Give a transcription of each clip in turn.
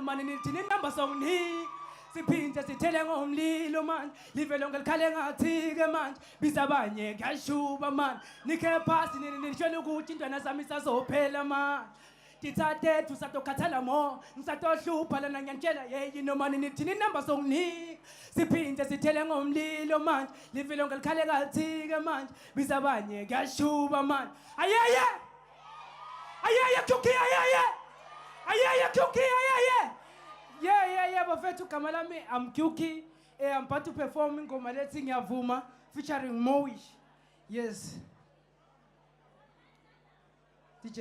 mani nithini number song ni siphinde sithele ngomlilo manje live lonke likhale ngathi-ke manje biza abanye kuyashuba manje nikhe phasi nishela ukuthi intwana zami isazophela manje tithathethu satokhathala mo ngisatohlupha lana ngiyantshela yeyi nomani nithini number song ni siphinde sithele ngomlilo manje live lonke likhale ngathi-ke manje biza abanye kuyashuba manje ayeye ayeye Kyuki ayeye ayeye Kyuki ayeye yeah bafethu gama lami I'm Kyuki I'm about to perform ingoma lethi ngiyavuma featuring Moish yes DJ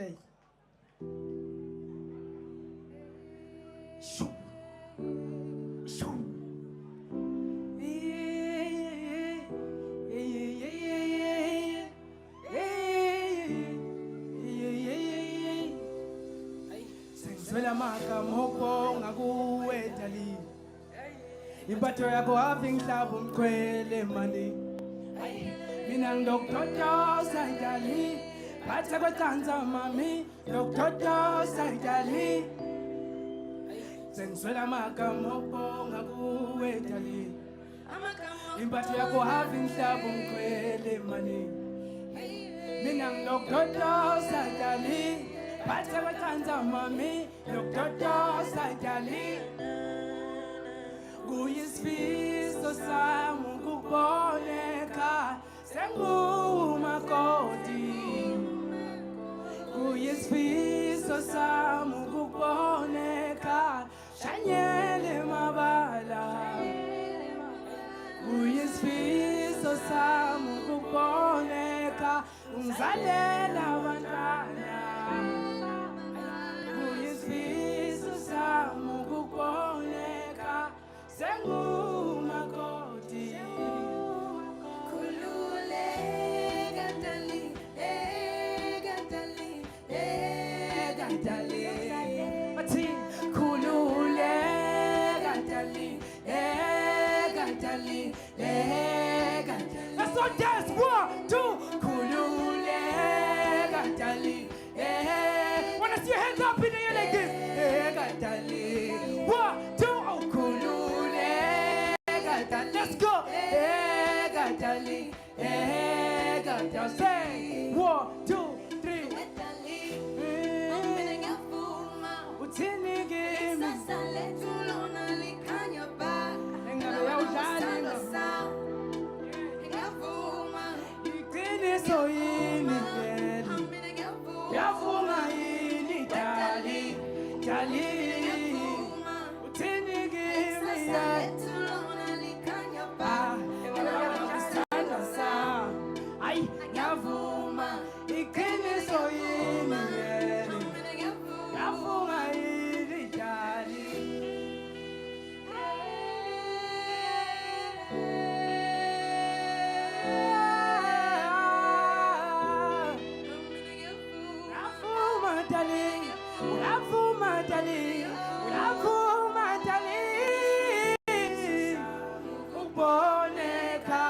shoo shoo Sengizwela magama okubonga kuwe dali Impatho yakho ave ngihlaba umqwele mani Mina ngidokuthotoza dali Bathe kwecanza mami ngidokuthotoza dali Sengizwela magama okubonga kuwe dali Impatho yakho ave ngihlaba umqwele mani Mina ngidokuthotoza dali Bathe kwecanza mami ngidokuthotoza dali Kuyisifiso sami ukuboneka sengumakoti Kuyisifiso sami ukuboneka shanyele mabala Kuyisifiso sami ukuboneka ungizalela abantwana Kuyisifiso sami ukuboneka sengumakoti Khululeka dali dali dali Bathi khululeka dali dali Let's all dance 1 2 khululeka dali wanna see your hands up in the air like this dali 1 2 oh khululeka dali let's go dali say 1 2 3 uthini kimi tulona likhanya ba engalo yawudlala ngiyavuma iqiniso yini vele ngiyavuma yini dali dali uthini kimi tulona likhanya ba engalo yawudlala sa ay ngiyavuma iqiniso yini vele ngiyavuma yini dali Uboneka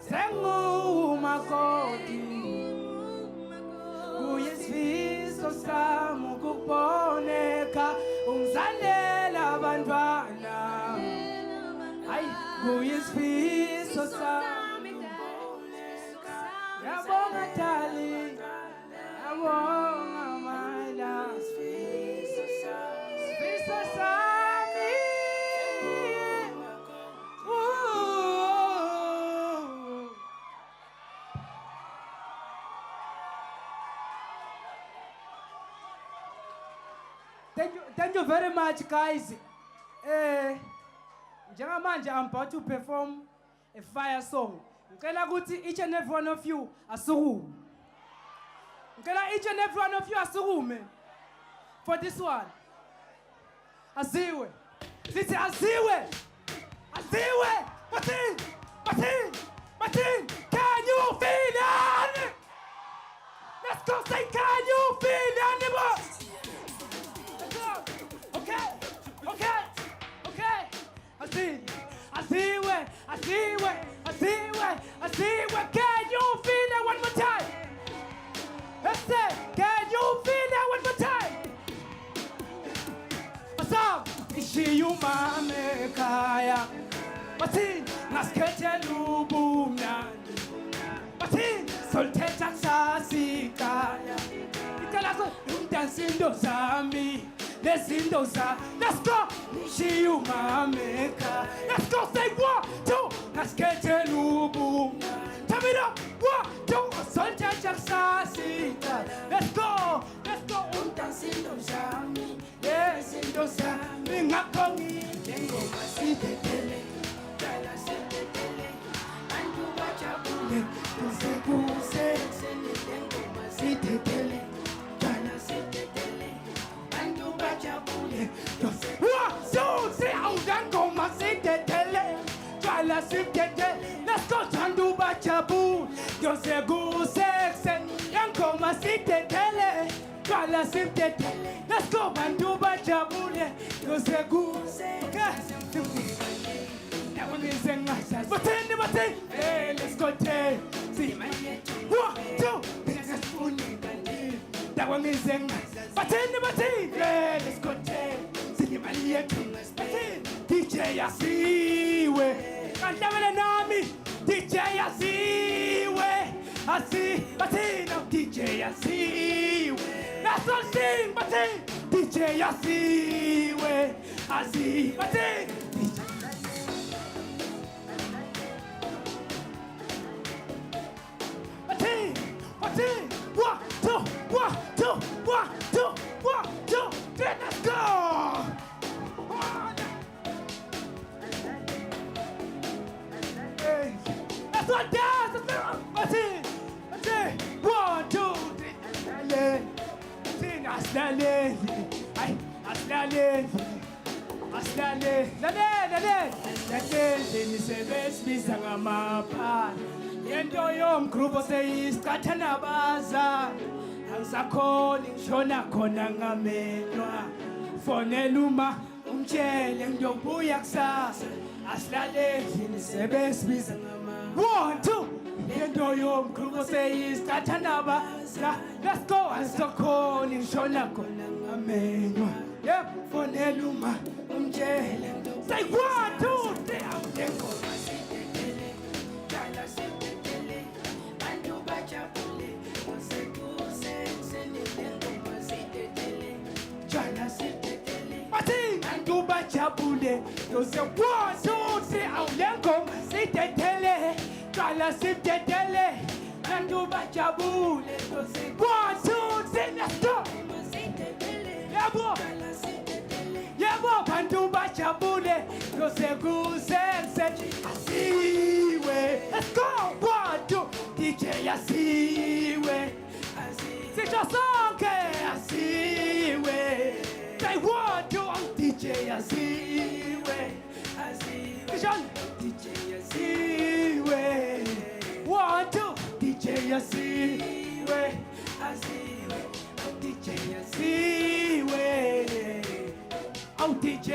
sengumakoti Kuyisifiso sami ukuboneka ungizalela abantwana Hayi kuyisifiso sami ukuboneka Yabonga dali Yabonga my love Sifiso sami Thank you very much, guys. Njengamanje I'm about to perform a fire song. Ngicela ukuthi each and every one of you asukume. Ngicela each and every one of you asukume for this one. Aziwe. Sithi aziwe. Aziwe. Martin. Martin. Martin. Can you feel it? Let's go say can you feel it? Okay. Aziwe. Can you feel it one more time? Let's say, can you feel it one more time? Asam, ngishiya umama ekhaya bathini ngasikhethela ubumnandi bathini solithetha kusasikhaya icala umdansindo zami lezinto zami let's go ngishiya umama ekhaya let's go say 1 2 ngasikhethela ubumnandi tell me up 1 2 solithetha kusasikhaya let's go umdansindo zami lezinto zami ngakho ngingoma sidedele dala sidedele bantu bajabule kuze kuze ngoma sidedele dala sidedele bantu bajabule kuze wasuze awudangoma sidedele dala sidedele let's go bantu bajabule kuze kuze ngoma sidedele dala sidedele let's go bantu bajabule kuze kuze Bathini, hey, let's go take. See, 1 2 that one is in. Bathini, hey, let's go take. See, Bathini, DJ Asiwe. Cantamele nami, DJ Asiwe. Asi, Bathini, DJ Asiwe. That's all sing, Bathini, DJ Asiwe. Asi, Bathini. One, two, 1, 2, 3, let's go! Hey, that's what dance, that's it. 1, 2, 3, aslale, nisebenza ngamapha. Yento yomgrupo seyisicatha nabaza angisakhoni ngishona khona ngamenywa fonela uma umtshele ngiyobuya kusasa asilale endlini sebesibiza ngama 1 2 yento yomgrupo seyisicatha nabaza let's go angisakhoni ngishona khona ngamenywa yep fonela uma umtshele say 1 2 3 awudengo Bajabule, those 1 2 3 awulengo sidedele, qala sidedele, bantu bajabule, those 1 2 3 let's go. Yebo, bantu bajabule, those kuze asiwe. Let's go. 1 2 DJ Asiwe. Sisho sonke asiwe. Say 1 2 DJ Asiwe, DJ Asiwe, 1 2 DJ Asiwe, DJ Asiwe, oh DJ.